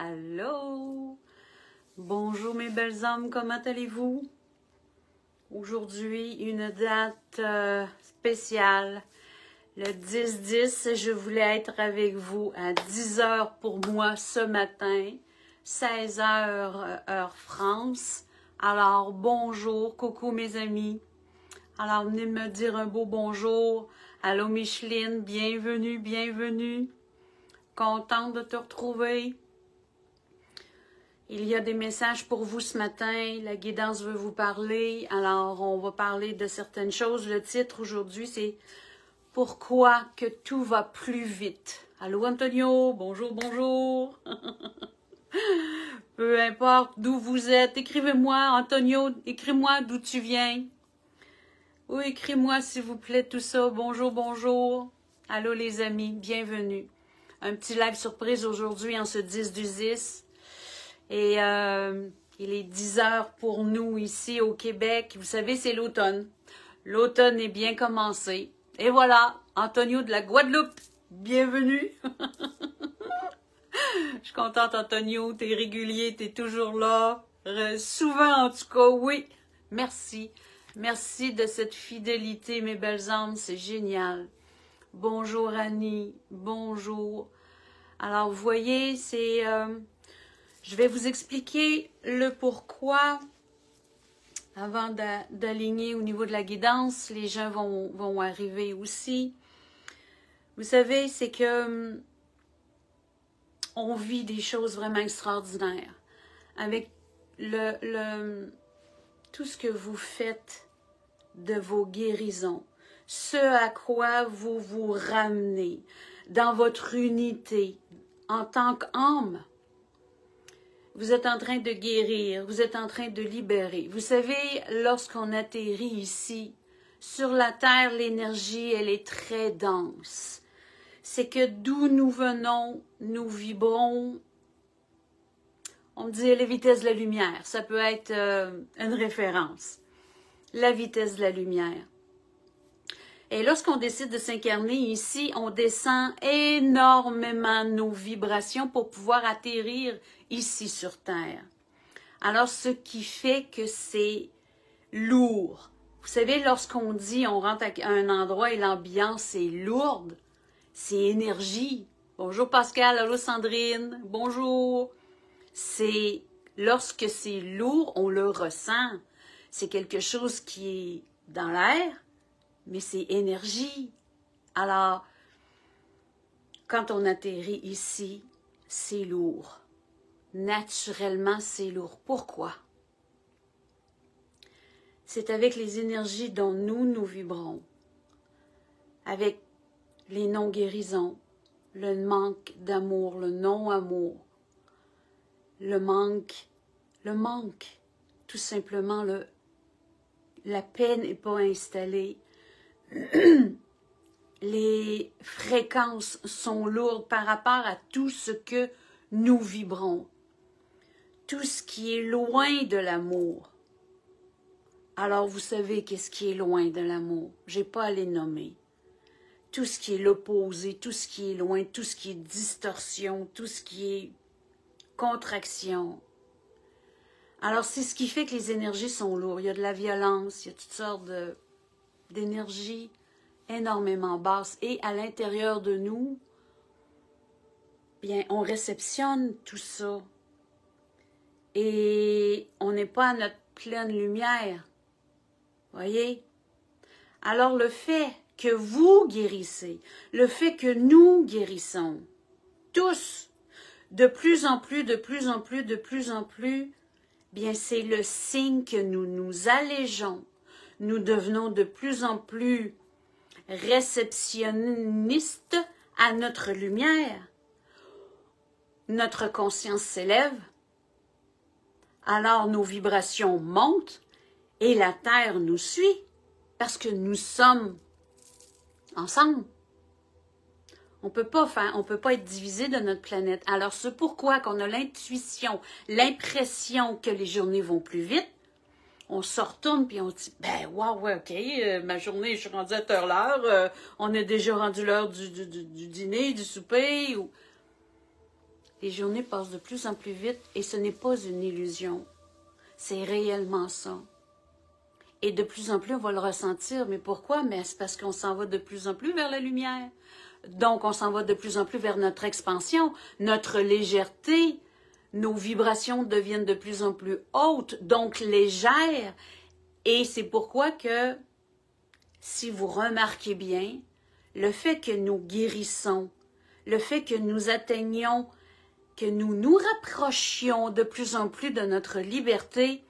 Allô? Bonjour mes belles âmes, comment allez-vous? Aujourd'hui, une date spéciale. Le 10-10, je voulais être avec vous à 10 heures pour moi ce matin, 16 heures heure France. Alors, bonjour, coucou mes amis. Alors, venez me dire un beau bonjour. Allô Micheline, bienvenue, bienvenue. Contente de te retrouver. Il y a des messages pour vous ce matin. La guidance veut vous parler. Alors, on va parler de certaines choses. Le titre aujourd'hui, c'est « Pourquoi que tout va plus vite ?» Allô Antonio, bonjour, bonjour. Peu importe d'où vous êtes, écrivez-moi, Antonio, écris-moi d'où tu viens. Ou écris-moi s'il vous plaît tout ça. Bonjour, bonjour. Allô les amis, bienvenue. Un petit live surprise aujourd'hui en ce 10 du 10. Et il est 10 heures pour nous ici au Québec. Vous savez, c'est l'automne. L'automne est bien commencé. Et voilà, Antonio de la Guadeloupe, bienvenue. Je suis contente, Antonio, t'es régulier, t'es toujours là. Souvent, en tout cas, oui. Merci. Merci de cette fidélité, mes belles âmes, c'est génial. Bonjour, Annie. Bonjour. Alors, vous voyez, c'est... je vais vous expliquer le pourquoi avant d'aligner au niveau de la guidance. Les gens vont arriver aussi. Vous savez, c'est que on vit des choses vraiment extraordinaires avec tout ce que vous faites de vos guérisons, ce à quoi vous vous ramenez dans votre unité en tant qu'âme. Vous êtes en train de guérir, vous êtes en train de libérer. Vous savez, lorsqu'on atterrit ici, sur la Terre, l'énergie, elle est très dense. C'est que d'où nous venons, nous vibrons, on me dit la vitesse de la lumière. Ça peut être une référence. La vitesse de la lumière. Et lorsqu'on décide de s'incarner ici, on descend énormément nos vibrations pour pouvoir atterrir ici sur Terre. Alors, ce qui fait que c'est lourd. Vous savez, lorsqu'on dit on rentre à un endroit et l'ambiance est lourde, c'est énergie. Bonjour Pascal, allô Sandrine, bonjour. C'est lorsque c'est lourd, on le ressent. C'est quelque chose qui est dans l'air, mais c'est énergie. Alors, quand on atterrit ici, c'est lourd. Naturellement, c'est lourd. Pourquoi? C'est avec les énergies dont nous vibrons, avec les non-guérisons, le manque d'amour, le non-amour, le manque, tout simplement, la paix n'est pas installée. Les fréquences sont lourdes par rapport à tout ce que nous vibrons. Tout ce qui est loin de l'amour. Alors, vous savez qu'est-ce qui est loin de l'amour. Je n'ai pas à les nommer. Tout ce qui est l'opposé, tout ce qui est loin, tout ce qui est distorsion, tout ce qui est contraction. Alors, c'est ce qui fait que les énergies sont lourdes. Il y a de la violence, il y a toutes sortes d'énergies énormément basses. Et à l'intérieur de nous, bien, on réceptionne tout ça. Et on n'est pas à notre pleine lumière. Voyez? Alors, le fait que vous guérissez, le fait que nous guérissons, tous, de plus en plus, de plus en plus, de plus en plus, bien, c'est le signe que nous nous allégeons. Nous devenons de plus en plus réceptionnistes à notre lumière. Notre conscience s'élève. Alors, nos vibrations montent et la Terre nous suit parce que nous sommes ensemble. On peut pas être divisé de notre planète. Alors, c'est pourquoi qu'on a l'intuition, l'impression que les journées vont plus vite. On se retourne puis on dit, ben, wow, ouais, ok, ma journée, je suis rendue à telle heure, on est déjà rendu l'heure du dîner, du souper. Les journées passent de plus en plus vite et ce n'est pas une illusion. C'est réellement ça. Et de plus en plus, on va le ressentir. Mais pourquoi? Mais c'est parce qu'on s'en va de plus en plus vers la lumière. Donc, on s'en va de plus en plus vers notre expansion, notre légèreté. Nos vibrations deviennent de plus en plus hautes, donc légères. Et c'est pourquoi que, si vous remarquez bien, le fait que nous guérissons, le fait que nous atteignions, que nous nous rapprochions de plus en plus de notre liberté,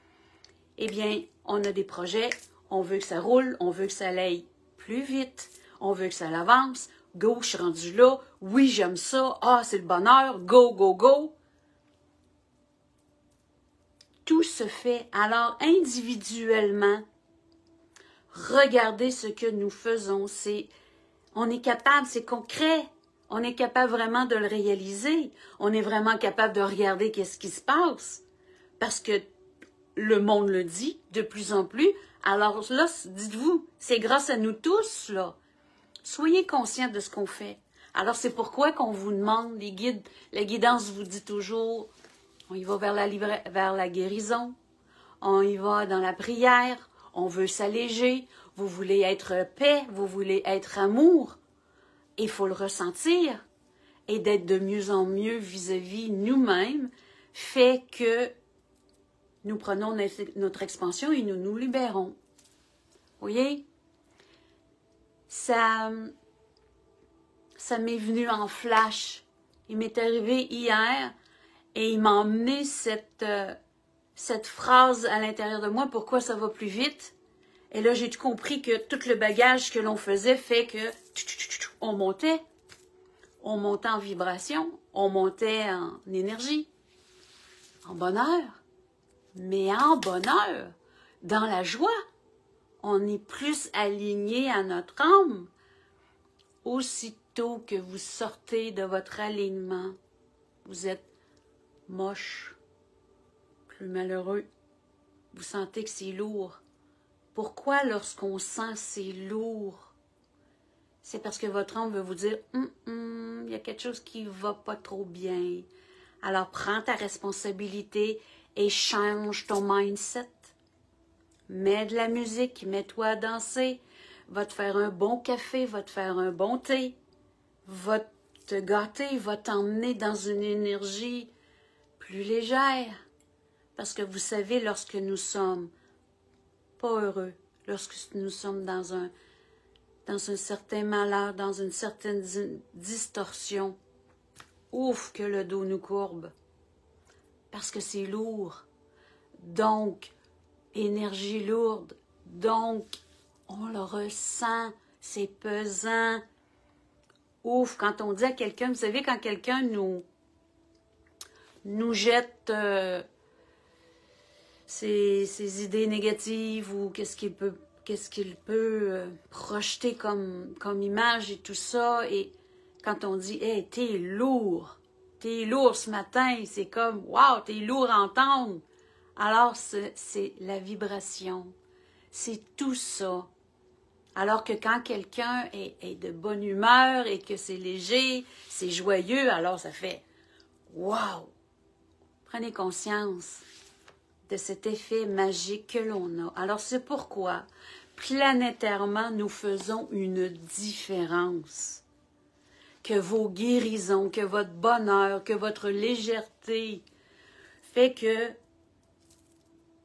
eh bien, on a des projets, on veut que ça roule, on veut que ça aille plus vite, on veut que ça avance. Go, je suis rendu là, oui, j'aime ça, ah, c'est le bonheur, go, go, go. Tout se fait. Alors, individuellement, regardez ce que nous faisons. On est capable, c'est concret. On est capable vraiment de le réaliser. On est vraiment capable de regarder qu'est-ce qui se passe. Parce que le monde le dit de plus en plus. Alors là, dites-vous, c'est grâce à nous tous, là. Soyez conscients de ce qu'on fait. Alors, c'est pourquoi qu'on vous demande, les guides, la guidance vous dit toujours, on y va vers la guérison, on y va dans la prière, on veut s'alléger, vous voulez être paix, vous voulez être amour. Il faut le ressentir. Et d'être de mieux en mieux vis-à-vis nous-mêmes fait que nous prenons notre expansion et nous nous libérons. Vous voyez? Ça m'est venu en flash. Il m'est arrivé hier et il m'a emmené cette phrase à l'intérieur de moi. Pourquoi ça va plus vite? Et là, j'ai compris que tout le bagage que l'on faisait fait que on montait. On montait en vibration, on montait en énergie, en bonheur. Mais en bonheur, dans la joie, on est plus aligné à notre âme. Aussitôt que vous sortez de votre alignement, vous êtes moche, plus malheureux. Vous sentez que c'est lourd. Pourquoi lorsqu'on sent c'est lourd? C'est parce que votre âme veut vous dire il y a quelque chose qui ne va pas trop bien. Alors prends ta responsabilité et change ton mindset. Mets de la musique, mets-toi à danser, va te faire un bon café, va te faire un bon thé, va te gâter, va t'emmener dans une énergie plus légère. Parce que vous savez, lorsque nous sommes pas heureux, lorsque nous sommes dans un certain malheur, dans une certaine distorsion, ouf que le dos nous courbe. Parce que c'est lourd. Donc, énergie lourde. Donc, on le ressent. C'est pesant. Ouf, quand on dit à quelqu'un, vous savez, quand quelqu'un nous jette ses idées négatives ou qu'est-ce qu'il peut projeter comme image et tout ça. Et quand on dit « Hey, t'es lourd ce matin », c'est comme « Wow, t'es lourd à entendre ». Alors, c'est la vibration. C'est tout ça. Alors que quand quelqu'un est de bonne humeur et que c'est léger, c'est joyeux, alors ça fait « Wow ». Prenez conscience de cet effet magique que l'on a. Alors, c'est pourquoi, planétairement, nous faisons une différence. Que vos guérisons, que votre bonheur, que votre légèreté fait que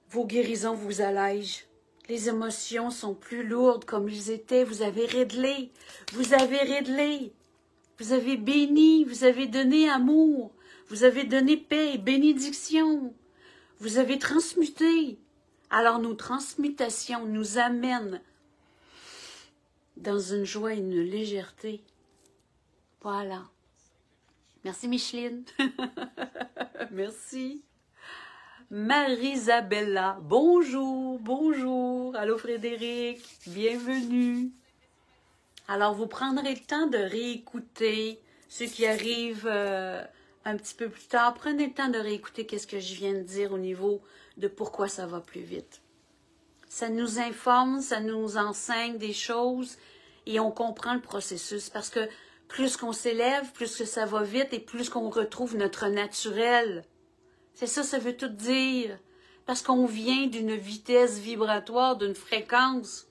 vos guérisons vous allègent. Les émotions sont plus lourdes comme ils étaient. Vous avez réglé. Vous avez réglé. Vous avez béni. Vous avez donné amour. Vous avez donné paix et bénédiction. Vous avez transmuté. Alors nos transmutations nous amènent dans une joie et une légèreté. Voilà. Merci Micheline. Merci. Marie-Isabella, bonjour, bonjour. Allô Frédéric, bienvenue. Alors vous prendrez le temps de réécouter ceux qui arrivent un petit peu plus tard. Prenez le temps de réécouter qu'est-ce que je viens de dire au niveau de pourquoi ça va plus vite. Ça nous informe, ça nous enseigne des choses et on comprend le processus parce que plus qu'on s'élève, plus que ça va vite et plus qu'on retrouve notre naturel. C'est ça, ça veut tout dire. Parce qu'on vient d'une vitesse vibratoire, d'une fréquence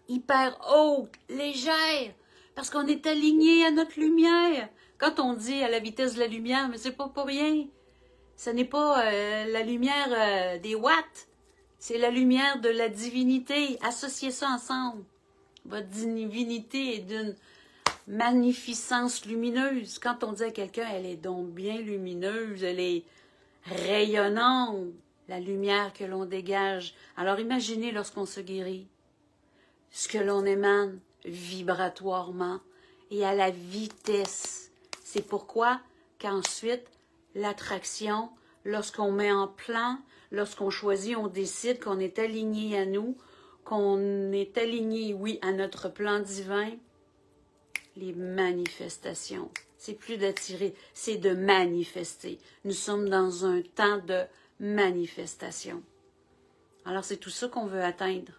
hyper haute, légère, parce qu'on est aligné à notre lumière. Quand on dit à la vitesse de la lumière, mais c'est pas pour rien. Ce n'est pas la lumière des watts, c'est la lumière de la divinité. Associez ça ensemble. Votre divinité est d'une magnificence lumineuse. Quand on dit à quelqu'un, elle est donc bien lumineuse, elle est rayonnante, la lumière que l'on dégage. Alors imaginez lorsqu'on se guérit, ce que l'on émane vibratoirement et à la vitesse. C'est pourquoi qu'ensuite, l'attraction, lorsqu'on met en plan, lorsqu'on choisit, on décide qu'on est aligné à nous, qu'on est aligné, oui, à notre plan divin, les manifestations. C'est plus d'attirer, c'est de manifester. Nous sommes dans un temps de manifestation. Alors, c'est tout ça qu'on veut atteindre.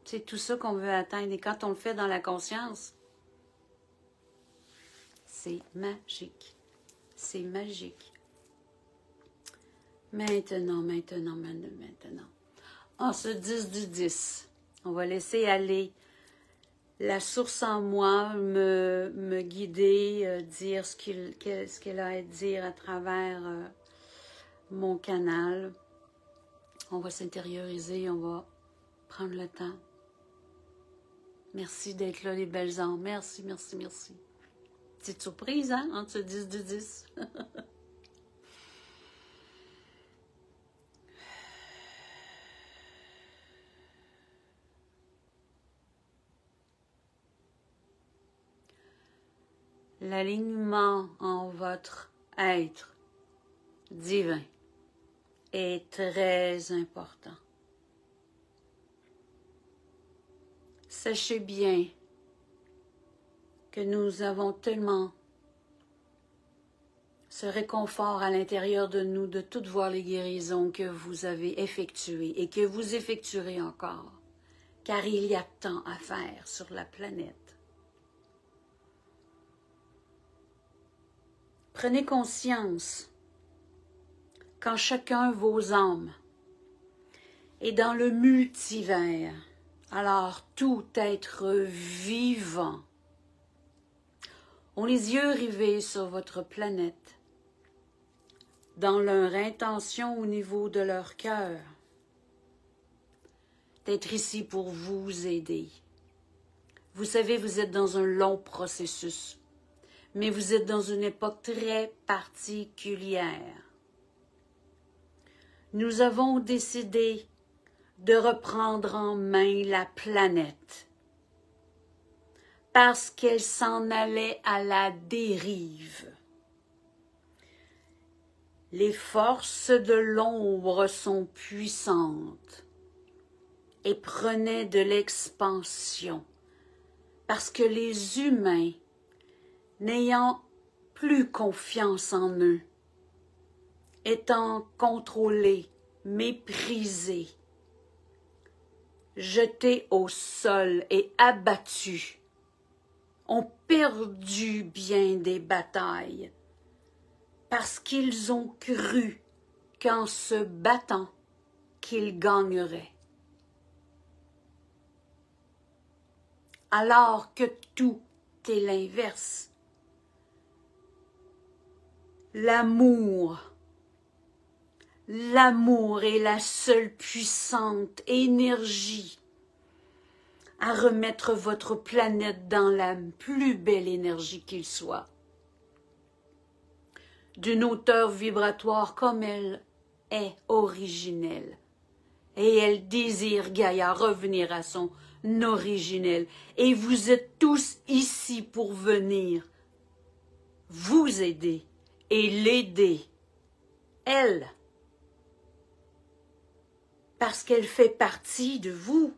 C'est tout ça qu'on veut atteindre. Et quand on le fait dans la conscience, c'est magique. C'est magique. Maintenant. En ce 10 du 10, on va laisser aller la source en moi me guider, dire ce qu'elle a à dire à travers mon canal. On va s'intérioriser, on va prendre le temps. Merci d'être là, les belles âmes. Merci. Petite surprise, hein, entre ce 10 du 10. L'alignement en votre être divin est très important. Sachez bien que nous avons tellement ce réconfort à l'intérieur de nous de toutes voir les guérisons que vous avez effectuées et que vous effectuerez encore, car il y a tant à faire sur la planète. Prenez conscience qu'en chacun vos âmes est dans le multivers, alors tout être vivant ont les yeux rivés sur votre planète, dans leur intention au niveau de leur cœur, d'être ici pour vous aider. Vous savez, vous êtes dans un long processus, mais vous êtes dans une époque très particulière. Nous avons décidé de reprendre en main la planète parce qu'elle s'en allait à la dérive. Les forces de l'ombre sont puissantes et prenaient de l'expansion parce que les humains, n'ayant plus confiance en eux, étant contrôlés, méprisés, jetés au sol et abattus, ont perdu bien des batailles parce qu'ils ont cru qu'en se battant, qu'ils gagneraient. Alors que tout est l'inverse. L'amour est la seule puissante énergie à remettre votre planète dans la plus belle énergie qu'il soit. D'une hauteur vibratoire comme elle est originelle. Et elle désire, Gaïa, revenir à son originel. Et vous êtes tous ici pour venir vous aider et l'aider. Elle, parce qu'elle fait partie de vous.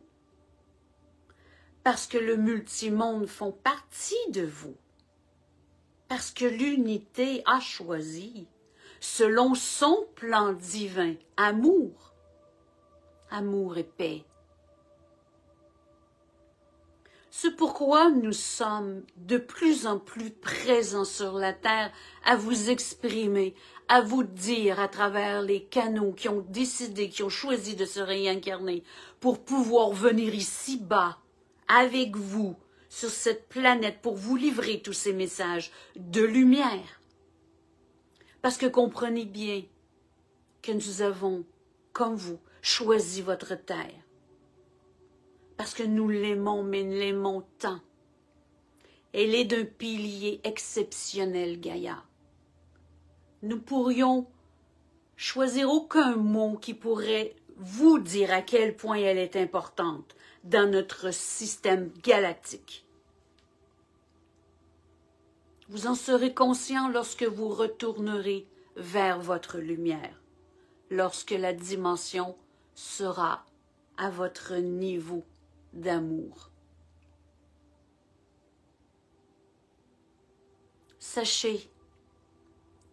Parce que le multimonde font partie de vous. Parce que l'unité a choisi, selon son plan divin, amour. Amour et paix. C'est pourquoi nous sommes de plus en plus présents sur la terre à vous exprimer, à vous dire à travers les canaux qui ont décidé, qui ont choisi de se réincarner pour pouvoir venir ici-bas avec vous sur cette planète pour vous livrer tous ces messages de lumière. Parce que comprenez bien que nous avons, comme vous, choisi votre terre. Parce que nous l'aimons, mais nous l'aimons tant. Elle est d'un pilier exceptionnel, Gaïa. Nous pourrions choisir aucun mot qui pourrait vous dire à quel point elle est importante dans notre système galactique. Vous en serez conscient lorsque vous retournerez vers votre lumière, lorsque la dimension sera à votre niveau d'amour. Sachez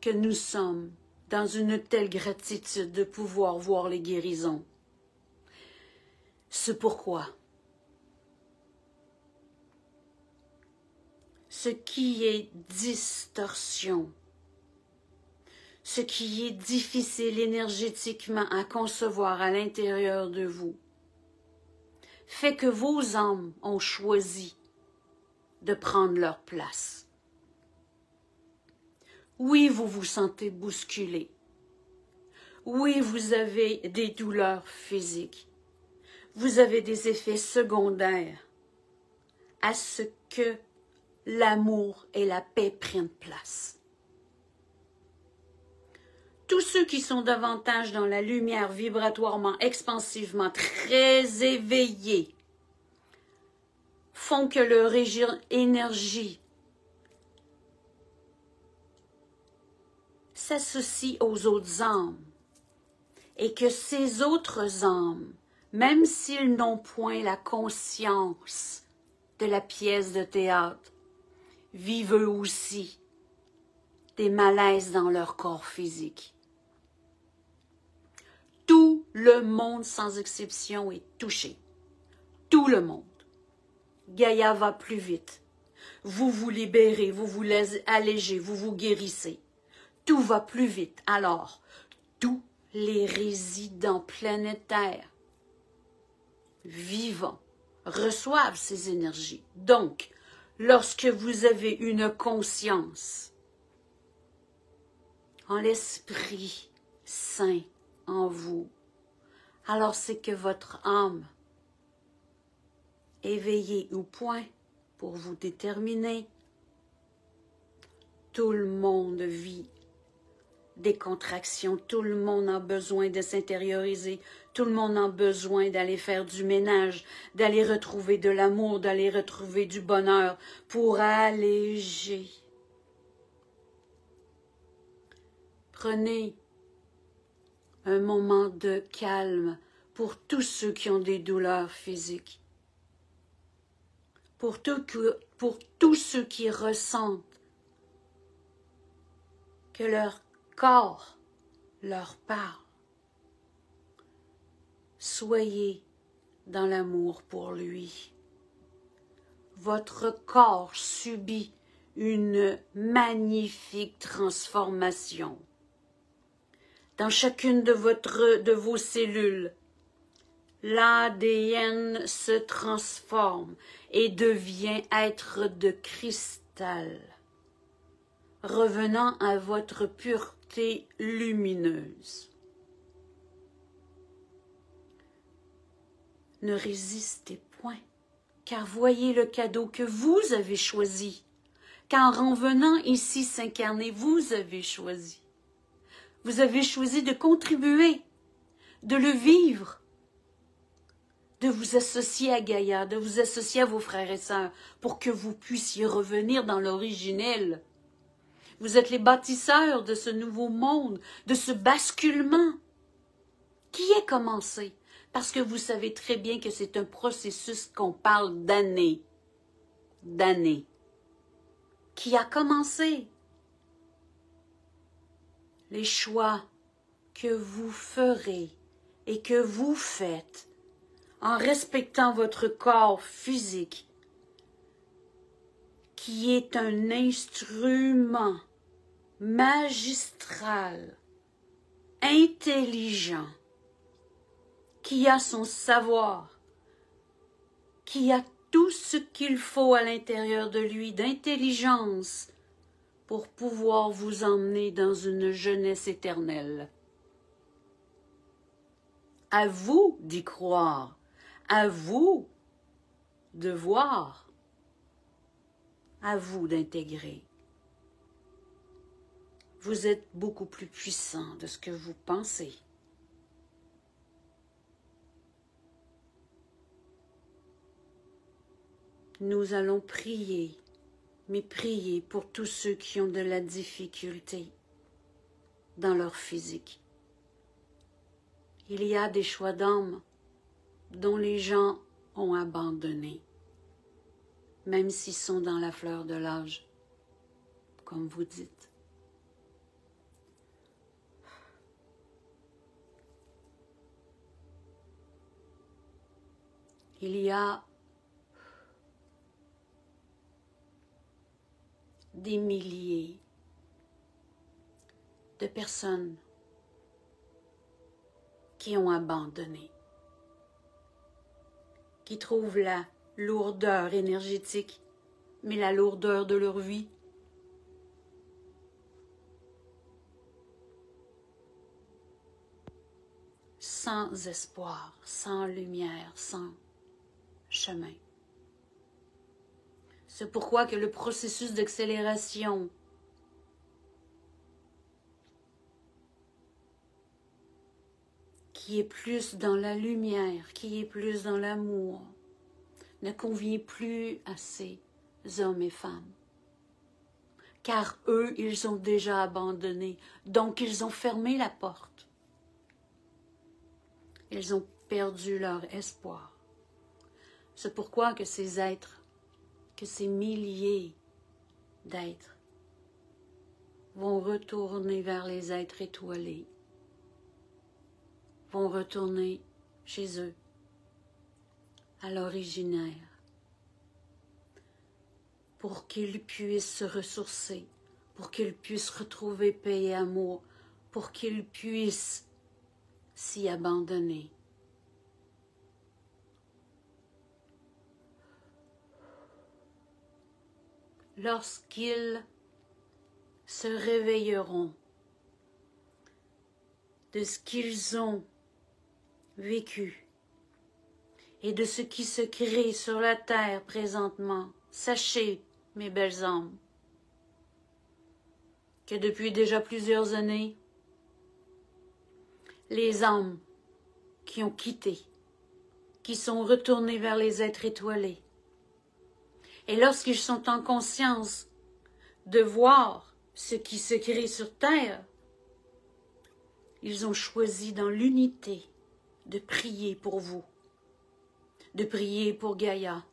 que nous sommes dans une telle gratitude de pouvoir voir les guérisons. C'est pourquoi ce qui est distorsion, ce qui est difficile énergétiquement à concevoir à l'intérieur de vous, fait que vos âmes ont choisi de prendre leur place. Oui, vous vous sentez bousculé. Oui, vous avez des douleurs physiques. Vous avez des effets secondaires à ce que l'amour et la paix prennent place. Tous ceux qui sont davantage dans la lumière vibratoirement, expansivement, très éveillés, font que leur énergie s'associe aux autres âmes et que ces autres âmes, même s'ils n'ont point la conscience de la pièce de théâtre, vivent eux aussi des malaises dans leur corps physique. Tout le monde, sans exception, est touché. Tout le monde. Gaïa va plus vite. Vous vous libérez, vous vous allégez, vous vous guérissez. Tout va plus vite. Alors, tous les résidents planétaires vivants reçoivent ces énergies. Donc, lorsque vous avez une conscience en l'Esprit Saint en vous, alors c'est que votre âme, éveillée au point pour vous déterminer, tout le monde vit des contractions, tout le monde a besoin de s'intérioriser, tout le monde a besoin d'aller faire du ménage, d'aller retrouver de l'amour, d'aller retrouver du bonheur pour alléger. Prenez un moment de calme pour tous ceux qui ont des douleurs physiques, pour tous ceux qui ressentent que leur corps leur parle. Soyez dans l'amour pour lui. Votre corps subit une magnifique transformation. Dans chacune de vos cellules, l'ADN se transforme et devient être de cristal, revenant à votre pureté lumineuse. Ne résistez point, car voyez le cadeau que vous avez choisi, car en venant ici s'incarner, vous avez choisi. Vous avez choisi de contribuer, de le vivre, de vous associer à Gaïa, de vous associer à vos frères et sœurs, pour que vous puissiez revenir dans l'originel. Vous êtes les bâtisseurs de ce nouveau monde, de ce basculement qui est commencé. Parce que vous savez très bien que c'est un processus qu'on parle d'années, qui a commencé. Les choix que vous ferez et que vous faites en respectant votre corps physique qui est un instrument magistral, intelligent, qui a son savoir, qui a tout ce qu'il faut à l'intérieur de lui d'intelligence pour pouvoir vous emmener dans une jeunesse éternelle. À vous d'y croire, à vous de voir, à vous d'intégrer. Vous êtes beaucoup plus puissant de ce que vous pensez. Nous allons prier, mais prier pour tous ceux qui ont de la difficulté dans leur physique. Il y a des choix d'âme dont les gens ont abandonné, même s'ils sont dans la fleur de l'âge, comme vous dites. Il y a des milliers de personnes qui ont abandonné, qui trouvent la lourdeur énergétique, mais la lourdeur de leur vie. Sans espoir, sans lumière, sans chemin. C'est pourquoi que le processus d'accélération qui est plus dans la lumière, qui est plus dans l'amour, ne convient plus à ces hommes et femmes. Car eux, ils ont déjà abandonné, donc ils ont fermé la porte. Ils ont perdu leur espoir. C'est pourquoi que ces êtres, que ces milliers d'êtres vont retourner vers les êtres étoilés, vont retourner chez eux, à l'originaire, pour qu'ils puissent se ressourcer, pour qu'ils puissent retrouver paix et amour, pour qu'ils puissent s'y abandonner. Lorsqu'ils se réveilleront de ce qu'ils ont vécu et de ce qui se crée sur la terre présentement, sachez, mes belles âmes, que depuis déjà plusieurs années, les âmes qui ont quitté, qui sont retournées vers les êtres étoilés, et lorsqu'ils sont en conscience de voir ce qui se crée sur terre, ils ont choisi dans l'unité de prier pour vous, de prier pour Gaïa,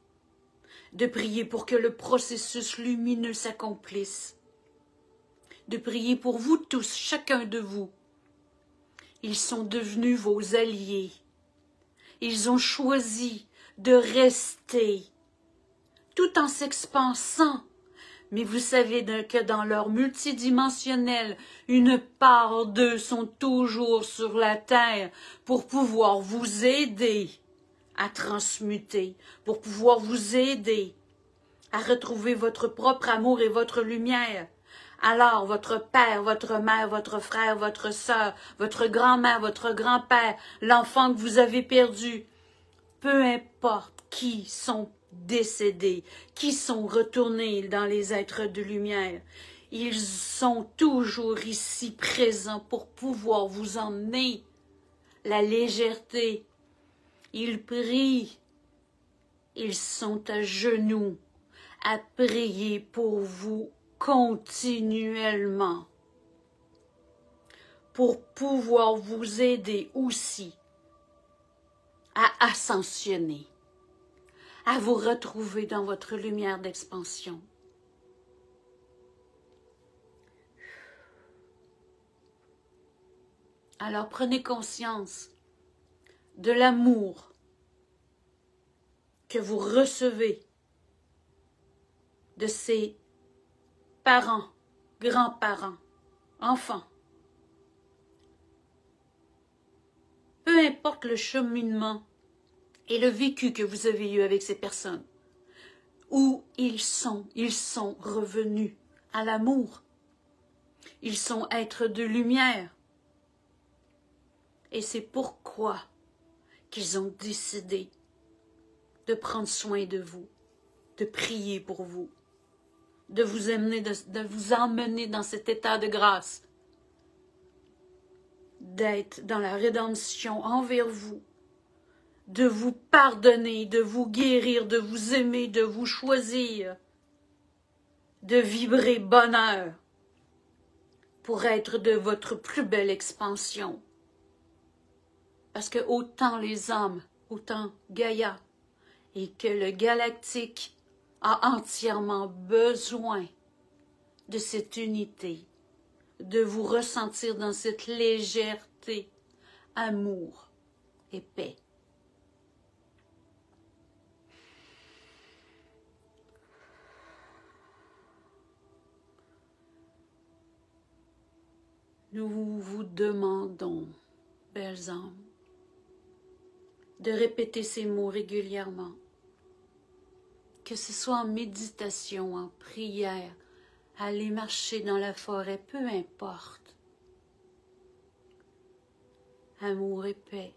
de prier pour que le processus lumineux s'accomplisse, de prier pour vous tous, chacun de vous. Ils sont devenus vos alliés. Ils ont choisi de rester tout en s'expansant. Mais vous savez que dans leur multidimensionnel, une part d'eux sont toujours sur la terre pour pouvoir vous aider à transmuter, pour pouvoir vous aider à retrouver votre propre amour et votre lumière. Alors, votre père, votre mère, votre frère, votre sœur, votre grand-mère, votre grand-père, l'enfant que vous avez perdu, peu importe qui sont décédés, qui sont retournés dans les êtres de lumière, ils sont toujours ici présents pour pouvoir vous emmener la légèreté. Ils prient, ils sont à genoux à prier pour vous continuellement, pour pouvoir vous aider aussi à ascensionner, à vous retrouver dans votre lumière d'expansion. Alors prenez conscience de l'amour que vous recevez de ses parents, grands-parents, enfants. Peu importe le cheminement et le vécu que vous avez eu avec ces personnes, où ils sont revenus à l'amour. Ils sont êtres de lumière. Et c'est pourquoi qu'ils ont décidé de prendre soin de vous, de prier pour vous, de vous emmener dans cet état de grâce, d'être dans la rédemption envers vous, de vous pardonner, de vous guérir, de vous aimer, de vous choisir, de vibrer bonheur pour être de votre plus belle expansion. Parce que autant les âmes, autant Gaïa et que le galactique a entièrement besoin de cette unité, de vous ressentir dans cette légèreté, amour et paix. Nous vous demandons, belles âmes, de répéter ces mots régulièrement, que ce soit en méditation, en prière, aller marcher dans la forêt, peu importe. Amour et paix.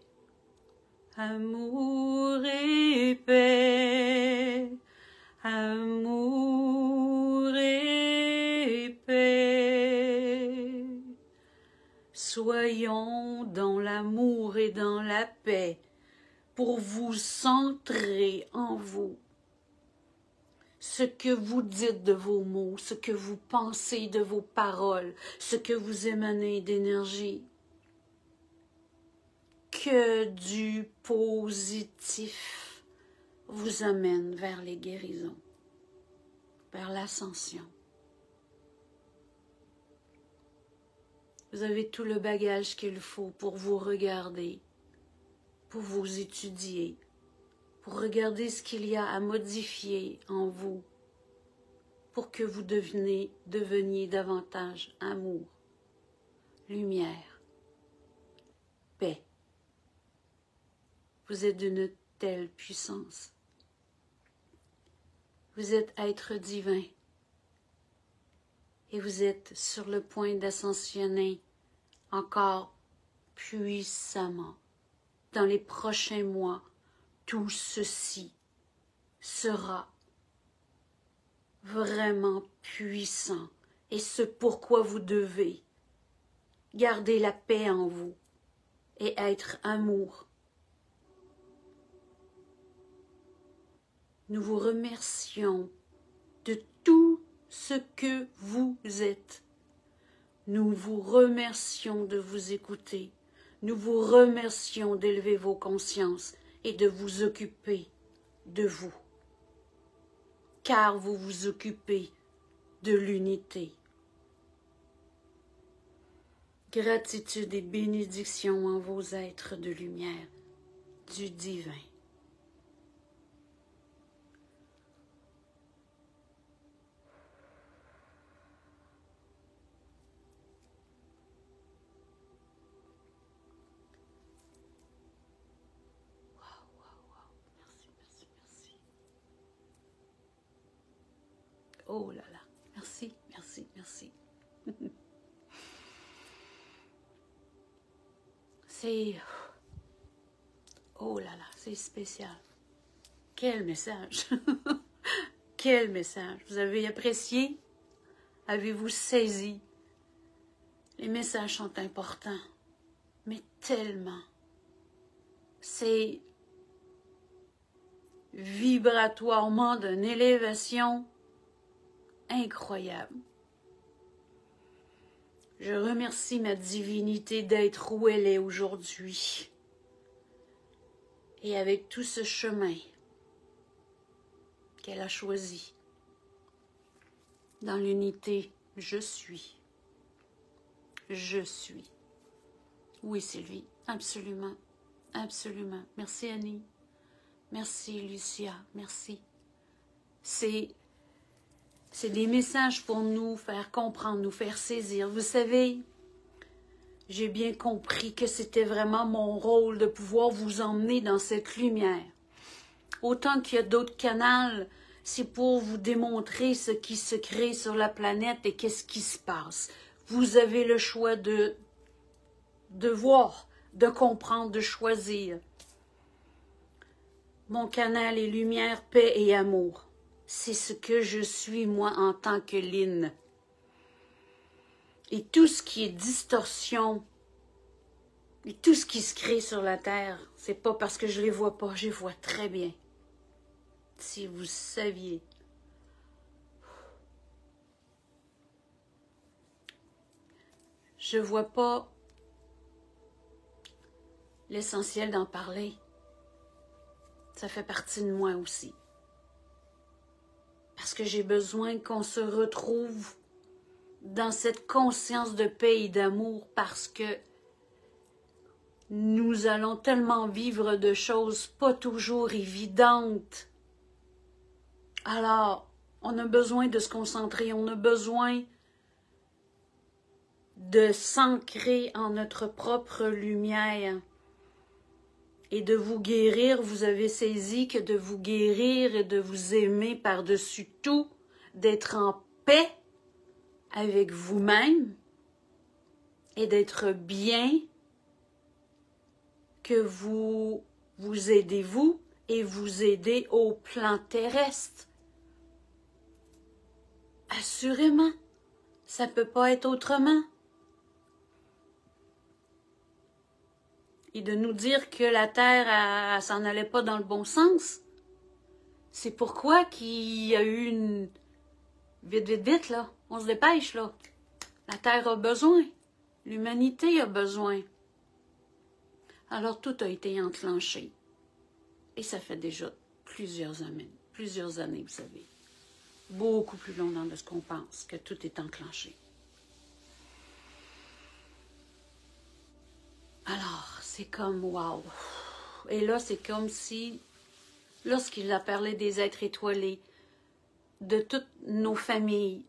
Amour et paix. Amour et paix. Soyons dans l'amour et dans la paix pour vous centrer en vous. Ce que vous dites de vos mots, ce que vous pensez de vos paroles, ce que vous émanez d'énergie. Que du positif vous amène vers les guérisons, vers l'ascension. Vous avez tout le bagage qu'il faut pour vous regarder, pour vous étudier, pour regarder ce qu'il y a à modifier en vous, pour que vous deveniez davantage amour, lumière, paix. Vous êtes d'une telle puissance. Vous êtes être divin. Et vous êtes sur le point d'ascensionner encore puissamment. Dans les prochains mois, tout ceci sera vraiment puissant. Et ce pourquoi vous devez garder la paix en vous et être amour. Nous vous remercions de tout ce que vous êtes. Nous vous remercions de vous écouter. Nous vous remercions d'élever vos consciences et de vous occuper de vous. Car vous vous occupez de l'unité. Gratitude et bénédiction en vos êtres de lumière, du divin. Oh là là, merci, merci, merci. C'est... Oh là là, c'est spécial. Quel message. Quel message. Vous avez apprécié? Avez-vous saisi? Les messages sont importants, mais tellement. C'est vibratoirement d'une élévation incroyable. Je remercie ma divinité d'être où elle est aujourd'hui. Et avec tout ce chemin qu'elle a choisi, dans l'unité, je suis. Je suis. Oui, Sylvie, absolument, absolument. Merci, Annie. Merci, Lucia, merci. C'est C'est des messages pour nous faire comprendre, nous faire saisir. Vous savez, j'ai bien compris que c'était vraiment mon rôle de pouvoir vous emmener dans cette lumière. Autant qu'il y a d'autres canaux, c'est pour vous démontrer ce qui se crée sur la planète et qu'est-ce qui se passe. Vous avez le choix de voir, de comprendre, de choisir. Mon canal est lumière, paix et amour. C'est ce que je suis, moi, en tant que Lynn. Et tout ce qui est distorsion, et tout ce qui se crée sur la Terre, c'est pas parce que je les vois pas, je les vois très bien. Si vous saviez. Je vois pas l'essentiel d'en parler. Ça fait partie de moi aussi. Parce que j'ai besoin qu'on se retrouve dans cette conscience de paix et d'amour parce que nous allons tellement vivre de choses pas toujours évidentes. Alors, on a besoin de se concentrer, on a besoin de s'ancrer en notre propre lumière et de vous guérir. Vous avez saisi que de vous guérir et de vous aimer par-dessus tout, d'être en paix avec vous-même et d'être bien, que vous aidez vous et vous aidez au plan terrestre. Assurément, ça ne peut pas être autrement. Et de nous dire que la Terre, elle s'en allait pas dans le bon sens. C'est pourquoi qu'il y a eu une... Vite, vite, vite, là. On se dépêche, là. La Terre a besoin. L'humanité a besoin. Alors, tout a été enclenché. Et ça fait déjà plusieurs années, vous savez. Beaucoup plus longtemps de ce qu'on pense, que tout est enclenché. Alors, c'est comme, wow. Et là, c'est comme si, lorsqu'il a parlé des êtres étoilés, de toutes nos familles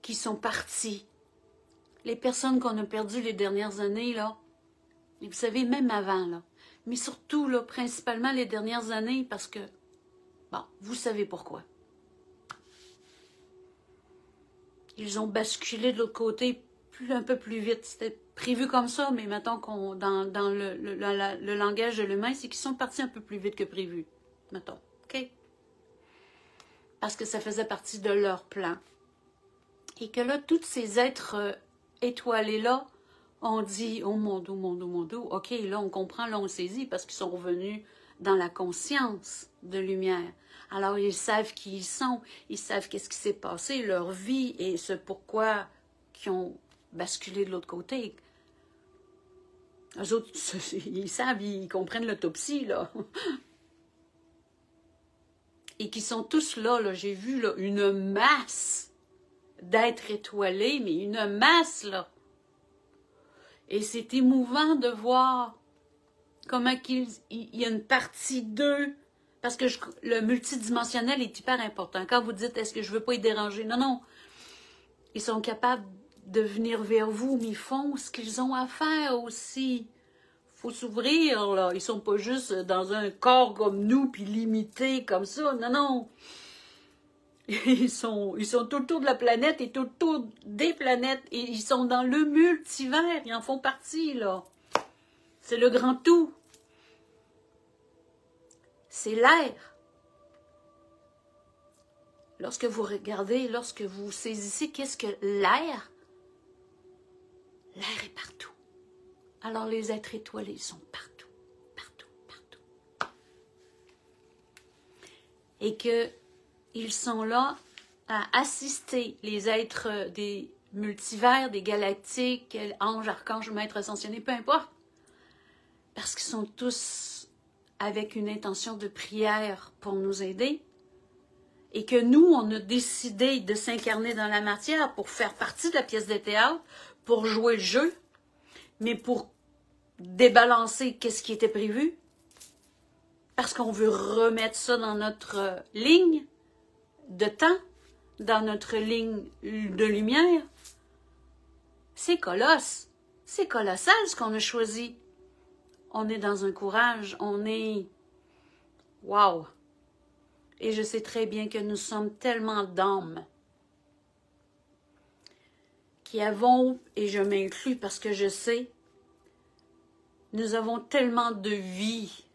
qui sont parties, les personnes qu'on a perdues les dernières années, là, et vous savez, même avant, là, mais surtout, là, principalement les dernières années, parce que, bon, vous savez pourquoi. Ils ont basculé de l'autre côté un peu plus vite. C'était prévu comme ça, mais mettons qu'on dans le langage de l'humain, c'est qu'ils sont partis un peu plus vite que prévu. Mettons, OK? Parce que ça faisait partie de leur plan. Et que là, tous ces êtres étoilés-là ont dit, oh mon Dieu, mon Dieu, mon Dieu, OK, là, on comprend, là, on saisit, parce qu'ils sont revenus dans la conscience de lumière. Alors, ils savent qui ils sont, ils savent qu'est-ce qui s'est passé, leur vie, et ce pourquoi qu'ils ont basculé de l'autre côté. Eux autres, ils savent, ils comprennent l'autopsie, là. Et qui sont tous là, là, j'ai vu là, une masse d'êtres étoilés, mais une masse, là. Et c'est émouvant de voir comment il y a une partie d'eux, parce que le multidimensionnel est hyper important. Quand vous dites, est-ce que je veux pas y déranger? Non, non. Ils sont capables de venir vers vous, mais ils font ce qu'ils ont à faire aussi. Il faut s'ouvrir, là. Ils sont pas juste dans un corps comme nous, puis limités comme ça. Non, non. Ils sont tout autour de la planète et tout autour des planètes. Et ils sont dans le multivers. Ils en font partie, là. C'est le grand tout. C'est l'air. Lorsque vous regardez, lorsque vous saisissez, qu'est-ce que l'air? L'air est partout. Alors les êtres étoilés sont partout, partout, partout. Et qu'ils sont là à assister les êtres des multivers, des galactiques, anges, archanges, maîtres ascensionnés, peu importe. Parce qu'ils sont tous avec une intention de prière pour nous aider. Et que nous, on a décidé de s'incarner dans la matière pour faire partie de la pièce de théâtre, pour jouer le jeu, mais pour débalancer qu'est-ce qui était prévu, parce qu'on veut remettre ça dans notre ligne de temps, dans notre ligne de lumière. C'est colosse. C'est colossal ce qu'on a choisi. On est dans un courage. On est... Wow! Et je sais très bien que nous sommes tellement d'âmes qui avons, et je m'inclus parce que je sais, nous avons tellement de vie,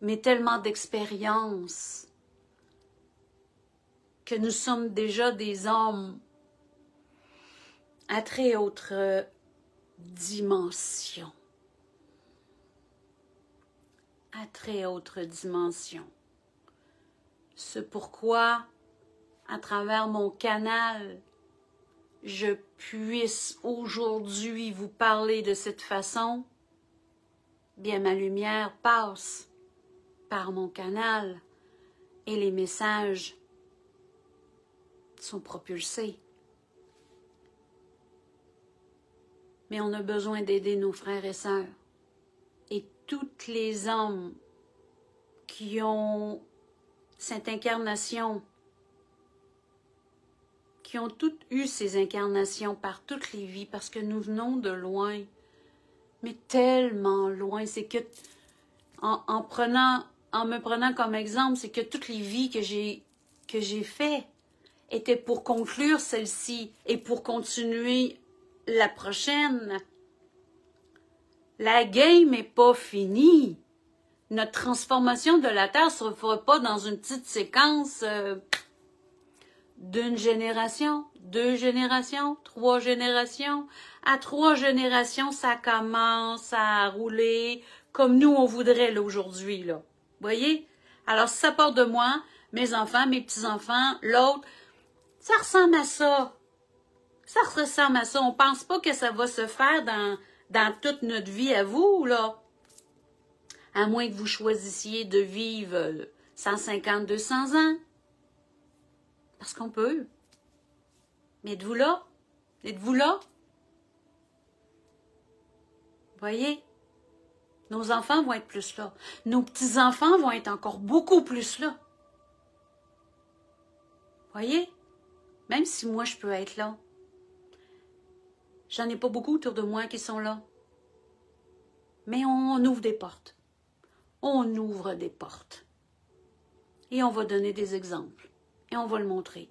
mais tellement d'expérience, que nous sommes déjà des hommes à très haute dimension. À très haute dimension. C'est pourquoi, à travers mon canal, je puisse aujourd'hui vous parler de cette façon. Bien, ma lumière passe par mon canal et les messages sont propulsés. Mais on a besoin d'aider nos frères et sœurs. Et toutes les âmes qui ont cette incarnation, qui ont toutes eu ces incarnations par toutes les vies, parce que nous venons de loin, mais tellement loin. C'est que, en me prenant comme exemple, c'est que toutes les vies que j'ai faites étaient pour conclure celle-ci et pour continuer la prochaine. La game n'est pas finie. Notre transformation de la Terre ne se fera pas dans une petite séquence d'une génération, 2 générations, 3 générations. À 3 générations, ça commence à rouler comme nous on voudrait là aujourd'hui. Là. Voyez? Alors, si ça part de moi, mes enfants, mes petits-enfants, l'autre, ça ressemble à ça. Ça ressemble à ça. On ne pense pas que ça va se faire dans toute notre vie à vous, là. À moins que vous choisissiez de vivre 150, 200 ans. Parce qu'on peut. Mais êtes-vous là? Êtes-vous là? Voyez? Nos enfants vont être plus là. Nos petits-enfants vont être encore beaucoup plus là. Voyez? Même si moi, je peux être là. J'en ai pas beaucoup autour de moi qui sont là. Mais on ouvre des portes. On ouvre des portes. Et on va donner des exemples. Et on va le montrer.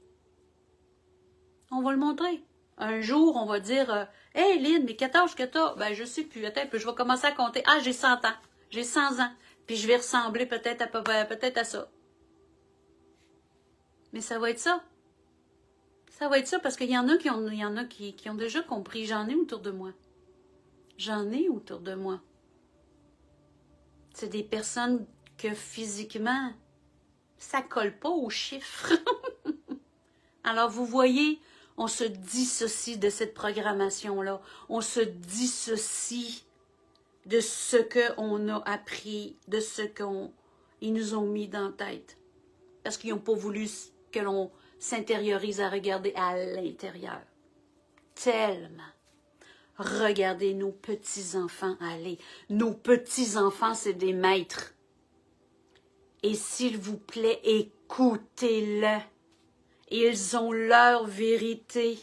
On va le montrer. Un jour, on va dire « Hey, Lynn, mais quel âge que t'as? » Ben, je sais plus. Attends, puis je vais commencer à compter. Ah, j'ai 100 ans. J'ai 100 ans. Puis je vais ressembler peut-être à ça. Mais ça va être ça. Ça va être ça parce qu'il y en a qui ont déjà compris. J'en ai autour de moi. J'en ai autour de moi. C'est des personnes que physiquement, ça colle pas aux chiffres. Alors, vous voyez, on se dissocie de cette programmation-là. On se dissocie de ce qu'on a appris, de ce qu'ils nous ont mis dans la tête. Parce qu'ils n'ont pas voulu que l'on s'intériorise à regarder à l'intérieur. Tellement. Regardez nos petits-enfants aller. Nos petits-enfants, c'est des maîtres. Et s'il vous plaît, écoutez-le. Ils ont leur vérité.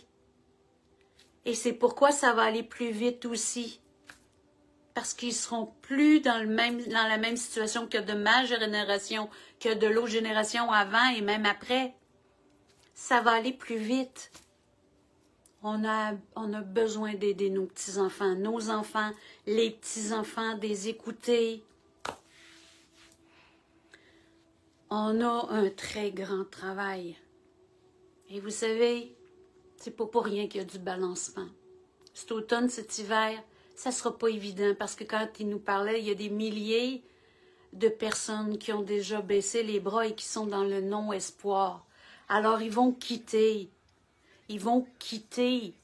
Et c'est pourquoi ça va aller plus vite aussi. Parce qu'ils seront plus dans la même situation que de ma génération, que de l'autre génération avant et même après. Ça va aller plus vite. On a besoin d'aider nos enfants, les petits-enfants, des écouter. On a un très grand travail. Et vous savez, c'est pas pour rien qu'il y a du balancement. Cet automne, cet hiver, ça sera pas évident parce que quand il nous parlait, il y a des milliers de personnes qui ont déjà baissé les bras et qui sont dans le non-espoir. Alors, ils vont quitter. Ils vont quitter.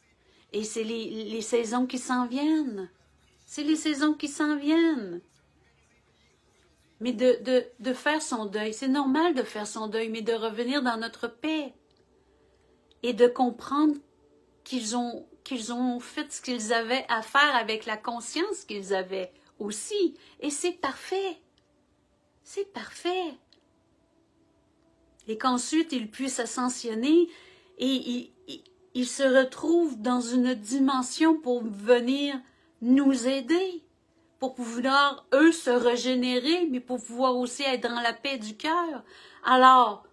Et c'est les saisons qui s'en viennent. C'est les saisons qui s'en viennent. Mais de faire son deuil, c'est normal de faire son deuil, mais de revenir dans notre paix. Et de comprendre qu'ils ont fait ce qu'ils avaient à faire avec la conscience qu'ils avaient aussi. Et c'est parfait. C'est parfait. Et qu'ensuite, ils puissent ascensionner Et ils se retrouvent dans une dimension pour venir nous aider, pour pouvoir, eux, se régénérer, mais pour pouvoir aussi être dans la paix du cœur. Alors,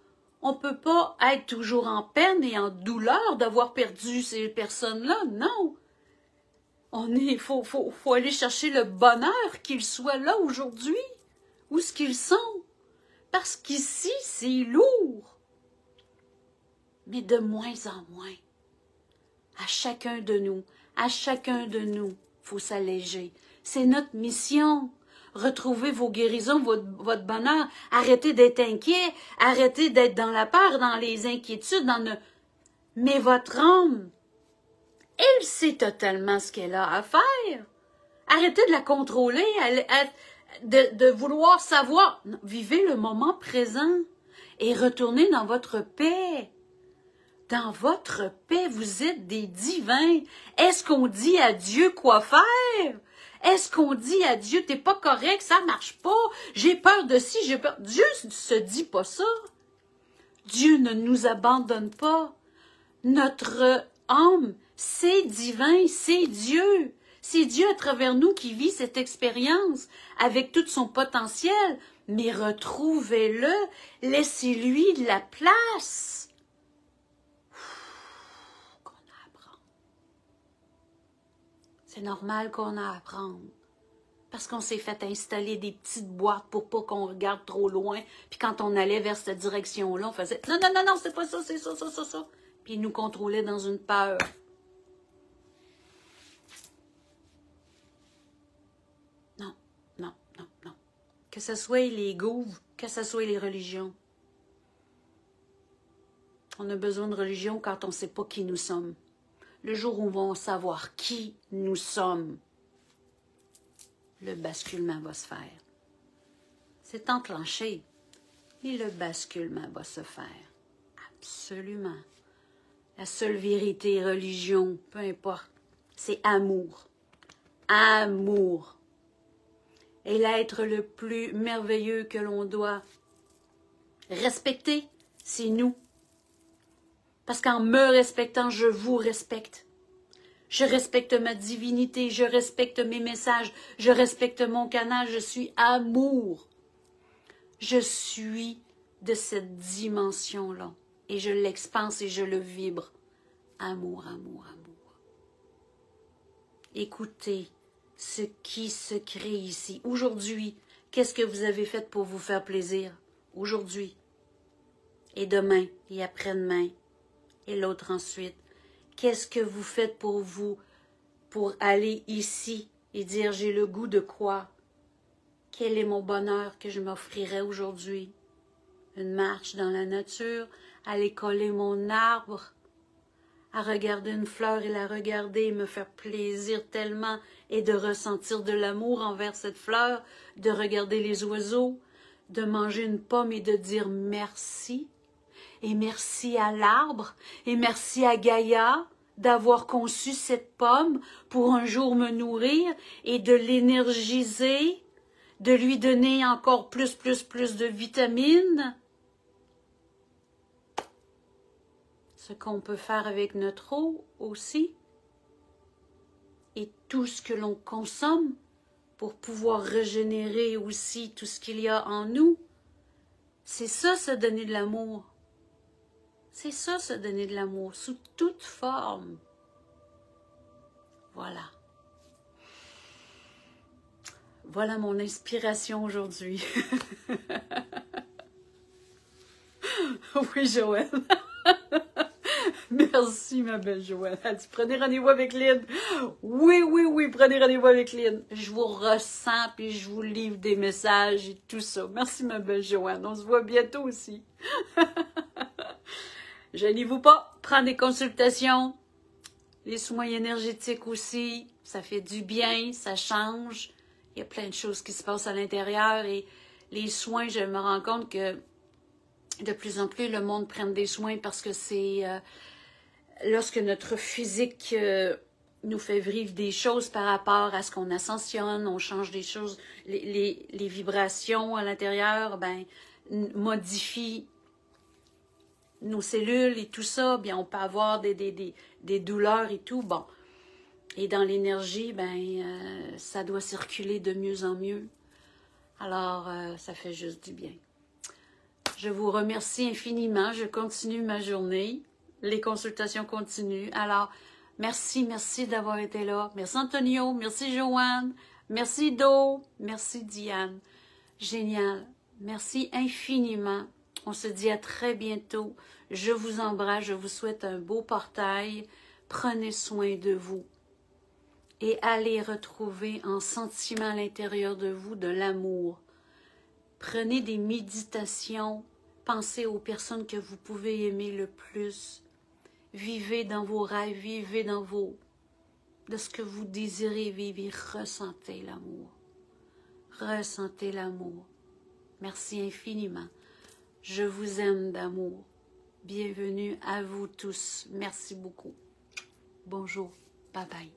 on ne peut pas être toujours en peine et en douleur d'avoir perdu ces personnes-là, non. Faut aller chercher le bonheur qu'ils soient là aujourd'hui, où ce qu'ils sont. Parce qu'ici, c'est lourd. Mais de moins en moins. À chacun de nous, faut s'alléger. C'est notre mission. Retrouvez vos guérisons, votre bonheur. Arrêtez d'être inquiet, arrêtez d'être dans la peur, dans les inquiétudes, mais votre âme, elle sait totalement ce qu'elle a à faire. Arrêtez de la contrôler, de vouloir savoir. Non, vivez le moment présent et retournez dans votre paix. Dans votre paix, vous êtes des divins. Est-ce qu'on dit à Dieu quoi faire? Est-ce qu'on dit à Dieu, t'es pas correct, ça marche pas, j'ai peur de ci, j'ai peur... Dieu ne se dit pas ça. Dieu ne nous abandonne pas. Notre âme, c'est divin, c'est Dieu. C'est Dieu à travers nous qui vit cette expérience avec tout son potentiel. Mais retrouvez-le, laissez-lui de la place. Qu'on a à apprendre. C'est normal qu'on a à apprendre. Parce qu'on s'est fait installer des petites boîtes pour pas qu'on regarde trop loin. Puis quand on allait vers cette direction-là, on faisait « Non, non, non, non, c'est pas ça, c'est ça, ça, ça, ça. » Puis il nous contrôlait dans une peur. Non, non, non, non. Que ce soit les gouvernements, que ce soit les religions. On a besoin de religion quand on ne sait pas qui nous sommes. Le jour où on va savoir qui nous sommes, le basculement va se faire. C'est enclenché, mais le basculement va se faire. Absolument. La seule vérité, religion, peu importe, c'est amour. Amour. Et l'être le plus merveilleux que l'on doit respecter, c'est nous. Parce qu'en me respectant, je vous respecte. Je respecte ma divinité, je respecte mes messages, je respecte mon canal, je suis amour. Je suis de cette dimension-là. Et je l'expanse et je le vibre. Amour, amour, amour. Écoutez ce qui se crée ici. Aujourd'hui, qu'est-ce que vous avez fait pour vous faire plaisir? Aujourd'hui. Et demain, et après-demain, et l'autre ensuite. Qu'est-ce que vous faites pour vous, pour aller ici et dire j'ai le goût de quoi? Quel est mon bonheur que je m'offrirais aujourd'hui? Une marche dans la nature, aller coller mon arbre, à regarder une fleur et la regarder et me faire plaisir tellement et de ressentir de l'amour envers cette fleur, de regarder les oiseaux, de manger une pomme et de dire merci. Et merci à l'arbre, et merci à Gaïa d'avoir conçu cette pomme pour un jour me nourrir et de l'énergiser, de lui donner encore plus de vitamines. Ce qu'on peut faire avec notre eau aussi. Et tout ce que l'on consomme pour pouvoir régénérer aussi tout ce qu'il y a en nous. C'est ça, se donner de l'amour. C'est ça, se donner de l'amour, sous toute forme. Voilà. Voilà mon inspiration aujourd'hui. Oui, Joël. Merci, ma belle Joël. Elle dit, prenez rendez-vous avec Lynn. Oui, oui, oui, prenez rendez-vous avec Lynn. Je vous ressens, puis je vous livre des messages et tout ça. Merci, ma belle Joël. On se voit bientôt aussi. Gênez-vous pas, prendre des consultations, les soins énergétiques aussi, ça fait du bien, ça change. Il y a plein de choses qui se passent à l'intérieur et les soins, je me rends compte que de plus en plus, le monde prenne des soins parce que c'est lorsque notre physique nous fait vivre des choses par rapport à ce qu'on ascensionne, on change des choses, les vibrations à l'intérieur, ben, modifient nos cellules et tout ça, bien, on peut avoir des douleurs et tout. Bon. Et dans l'énergie, ben, ça doit circuler de mieux en mieux. Alors, ça fait juste du bien. Je vous remercie infiniment. Je continue ma journée. Les consultations continuent. Alors, merci d'avoir été là. Merci Antonio, merci Joanne, merci Do, merci Diane. Génial. Merci infiniment. On se dit à très bientôt. Je vous embrasse, je vous souhaite un beau portail. Prenez soin de vous. Et allez retrouver en sentiment à l'intérieur de vous de l'amour. Prenez des méditations, pensez aux personnes que vous pouvez aimer le plus. Vivez dans vos rêves, vivez de ce que vous désirez vivre et ressentez l'amour. Ressentez l'amour. Merci infiniment. Je vous aime d'amour. Bienvenue à vous tous. Merci beaucoup. Bonjour. Bye bye.